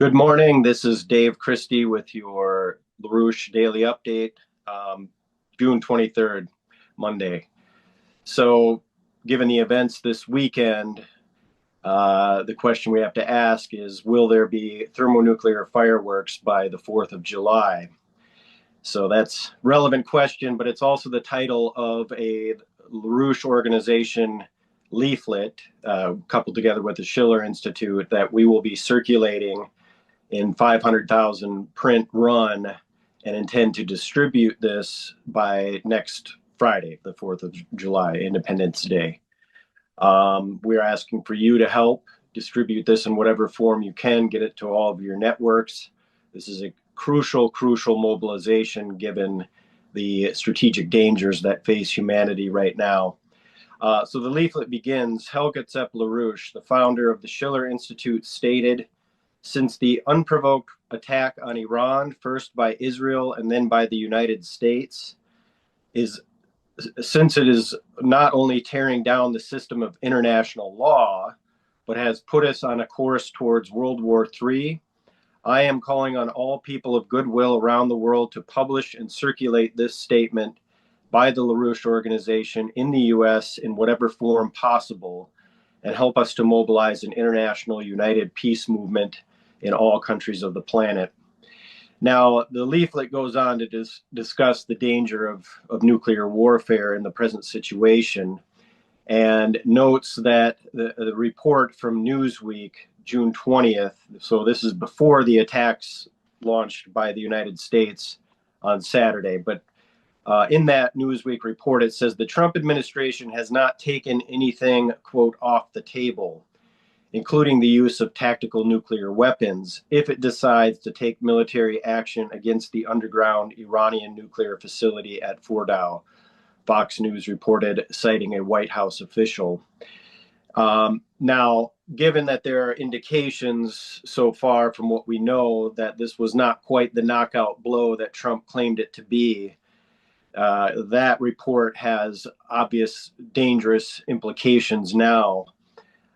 Good morning. This is Dave Christie with your LaRouche Daily Update, June 23rd, Monday. So, given the events this weekend, the question we have to ask is, will there be thermonuclear fireworks by the 4th of July? So that's a relevant question, but it's also the title of a LaRouche organization leaflet, coupled together with the Schiller Institute, that we will be circulating in 500,000 print run and intend to distribute this by next Friday, the 4th of July, Independence Day. We're asking for you to help distribute this in whatever form you can, get it to all of your networks. This is a crucial mobilization given the strategic dangers that face humanity right now. So the leaflet begins. Helga Tzepp-LaRouche, the founder of the Schiller Institute, stated, "Since the unprovoked attack on Iran, first by Israel and then by the United States, since it is not only tearing down the system of international law, but has put us on a course towards World War III, I am calling on all people of goodwill around the world to publish and circulate this statement by the LaRouche organization in the U.S. in whatever form possible, and help us to mobilize an international united peace movement in all countries of the planet." Now, the leaflet goes on to discuss the danger of nuclear warfare in the present situation, and notes that the report from Newsweek, June 20th, so this is before the attacks launched by the United States on Saturday, but in that Newsweek report, it says the Trump administration has not taken anything, quote, off the table, including the use of tactical nuclear weapons, if it decides to take military action against the underground Iranian nuclear facility at Fordow, Fox News reported, citing a White House official. Now, given that there are indications so far from what we know that this was not quite the knockout blow that Trump claimed it to be, that report has obvious dangerous implications now.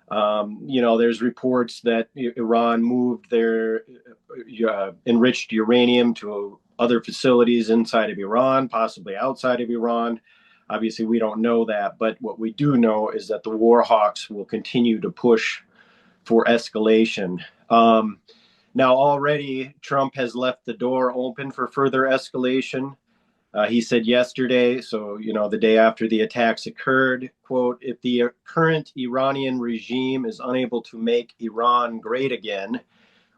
There's reports that Iran moved their enriched uranium to other facilities inside of Iran, possibly outside of Iran. Obviously, we don't know that, but what we do know is that the war hawks will continue to push for escalation. Now, already, Trump has left the door open for further escalation. He said yesterday, so, the day after the attacks occurred, quote, "If the current Iranian regime is unable to make Iran great again,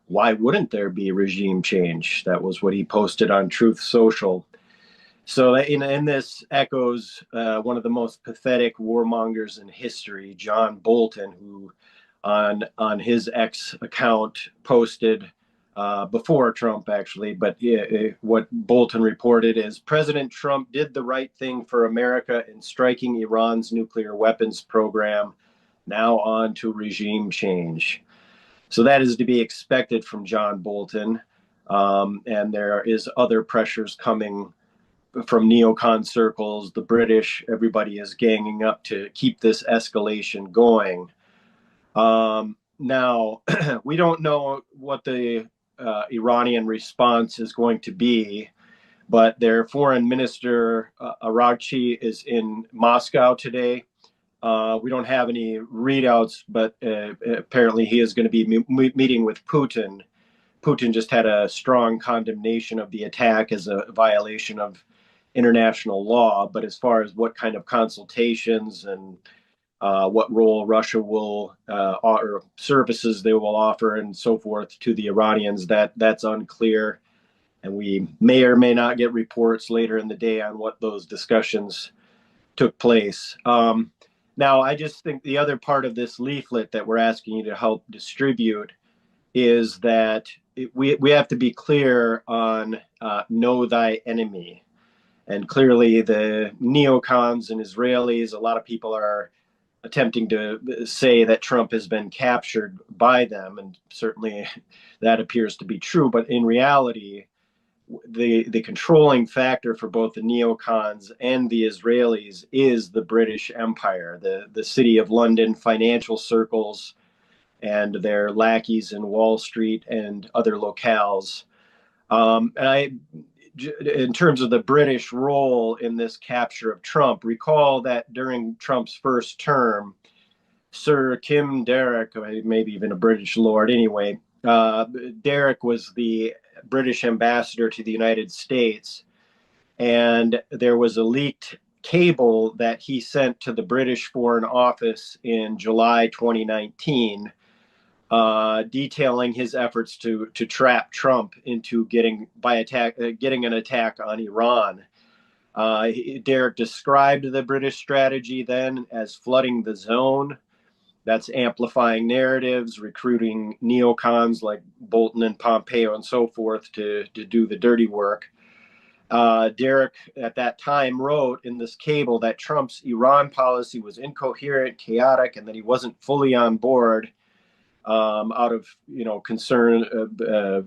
why wouldn't there be regime change?" That was what he posted on Truth Social. So in this echoes one of the most pathetic warmongers in history, John Bolton, who on his X account posted, before Trump, actually, but what Bolton reported is President Trump did the right thing for America in striking Iran's nuclear weapons program. Now on to regime change. So that is to be expected from John Bolton. And there is other pressures coming from neocon circles, the British, everybody is ganging up to keep this escalation going. Now, we don't know what the Iranian response is going to be, but their foreign minister, Araghchi, is in Moscow today. We don't have any readouts, but apparently he is going to be meeting with Putin. Putin just had a strong condemnation of the attack as a violation of international law, but as far as what kind of consultations and what role Russia will, or services they will offer and so forth to the Iranians, that's unclear. And we may or may not get reports later in the day on what those discussions took place. Now, I just think the other part of this leaflet that we're asking you to help distribute is that we have to be clear on know thy enemy. And clearly the neocons and Israelis, a lot of people are attempting to say that Trump has been captured by them, and certainly that appears to be true. But in reality, the controlling factor for both the neocons and the Israelis is the British Empire, the City of London financial circles, and their lackeys in Wall Street and other locales. In terms of the British role in this capture of Trump, recall that during Trump's first term, Sir Kim Derrick, maybe even a British lord anyway, Derrick was the British ambassador to the United States, and there was a leaked cable that he sent to the British Foreign Office in July 2019, detailing his efforts to trap Trump into getting an attack on Iran. Derrick described the British strategy then as flooding the zone. That's amplifying narratives, recruiting neocons like Bolton and Pompeo and so forth to do the dirty work. Derrick at that time wrote in this cable that Trump's Iran policy was incoherent, chaotic, and that he wasn't fully on board out of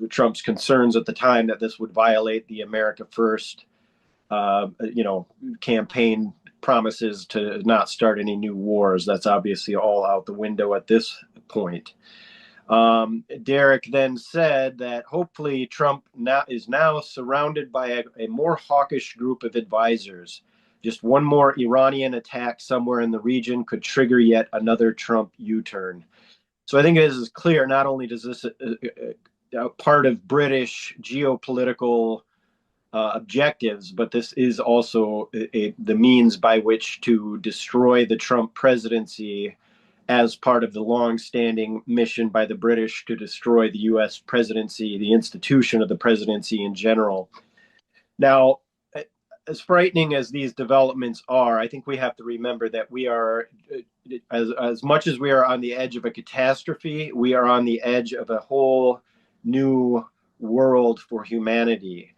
Trump's concerns at the time that this would violate the America First campaign promises to not start any new wars. That's obviously all out the window at this point. Derrick then said that hopefully Trump is now surrounded by a more hawkish group of advisors. Just one more Iranian attack somewhere in the region could trigger yet another Trump U-turn. So I think it is clear, not only does this part of British geopolitical objectives, but this is also the means by which to destroy the Trump presidency as part of the long-standing mission by the British to destroy the U.S. presidency, the institution of the presidency in general. Now, as frightening as these developments are, I think we have to remember that we are, as much as we are on the edge of a catastrophe, we are on the edge of a whole new world for humanity.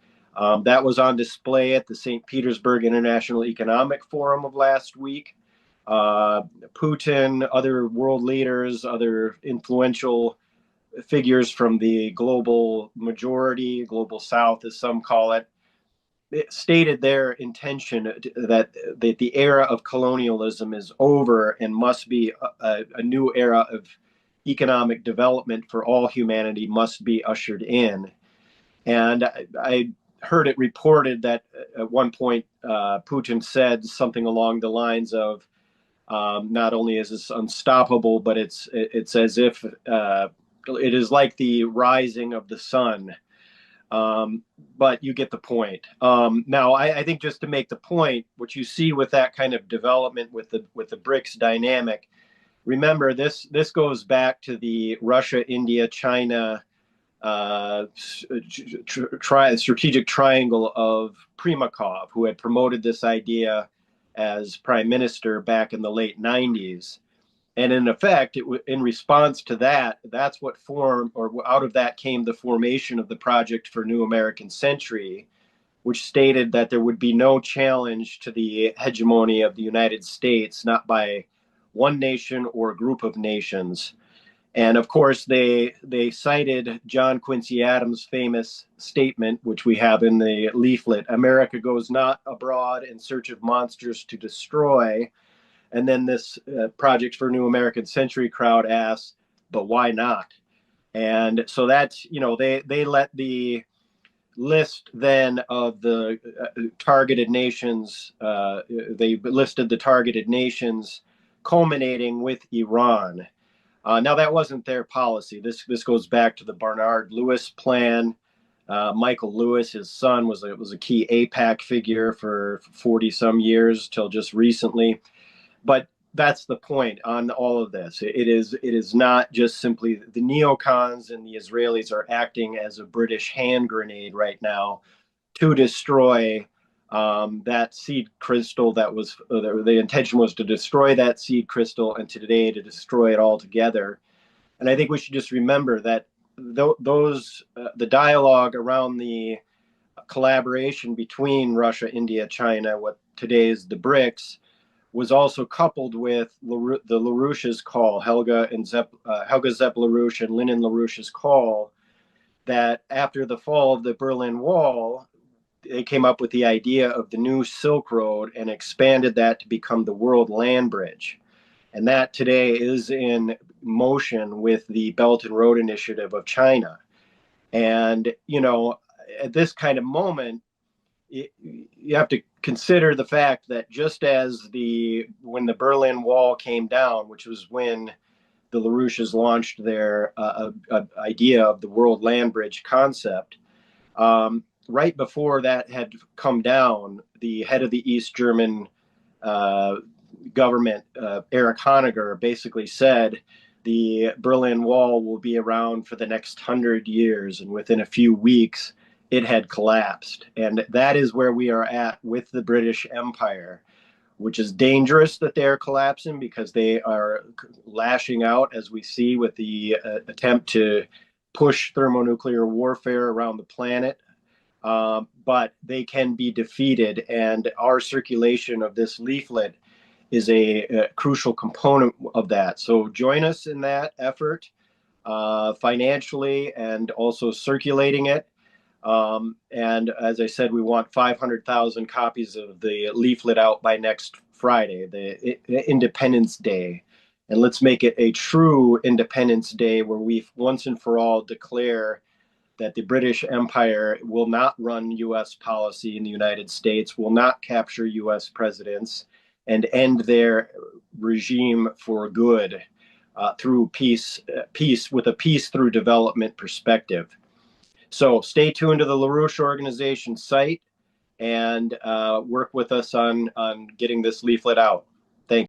That was on display at the St. Petersburg International Economic Forum of last week. Putin, other world leaders, other influential figures from the global majority, global South, as some call it, stated their intention that the era of colonialism is over and must be a new era of economic development for all humanity must be ushered in. And I heard it reported that at one point Putin said something along the lines of, not only is this unstoppable, but it's as if it is like the rising of the sun. But you get the point. Now, I think just to make the point, what you see with that kind of development with the BRICS dynamic, remember this goes back to the Russia, India, China strategic triangle of Primakov, who had promoted this idea as prime minister back in the late 90s. And in effect, in response to that, that's what formed, or out of that came the formation of the Project for New American Century, which stated that there would be no challenge to the hegemony of the United States, not by one nation or group of nations. And of course, they cited John Quincy Adams' famous statement, which we have in the leaflet, "America goes not abroad in search of monsters to destroy." And then this Project for New American Century crowd asks, but why not? And so that's, they let the list then of the targeted nations, they listed the targeted nations culminating with Iran. Now, that wasn't their policy. This goes back to the Barnard Lewis plan. Michael Lewis, his son, was a key AIPAC figure for 40 some years till just recently. But that's the point on all of this. It is not just simply the neocons and the Israelis are acting as a British hand grenade right now to destroy that seed crystal that was the intention was to destroy that seed crystal, and today to destroy it altogether. And I think we should just remember that the dialogue around the collaboration between Russia, India, China, what today is the BRICS, was also coupled with the LaRouche's call, Helga Zepp LaRouche and Lyndon LaRouche's call, that after the fall of the Berlin Wall, they came up with the idea of the new Silk Road and expanded that to become the World Land Bridge. And that today is in motion with the Belt and Road Initiative of China. And, at this kind of moment, you have to consider the fact that just as when the Berlin Wall came down, which was when the LaRouches launched their idea of the World Land Bridge concept, right before that had come down, the head of the East German government, Erich Honecker, basically said the Berlin Wall will be around for the next 100 years, and within a few weeks, it had collapsed. And that is where we are at with the British Empire, which is dangerous that they are collapsing because they are lashing out, as we see with the attempt to push thermonuclear warfare around the planet. But they can be defeated, and our circulation of this leaflet is a crucial component of that. So join us in that effort financially and also circulating it. And as I said, we want 500,000 copies of the leaflet out by next Friday, the Independence Day. And let's make it a true Independence Day where we once and for all declare that the British Empire will not run U.S. policy in the United States, will not capture U.S. presidents, and end their regime for good through peace with a peace through development perspective. So stay tuned to the LaRouche Organization site and work with us on getting this leaflet out.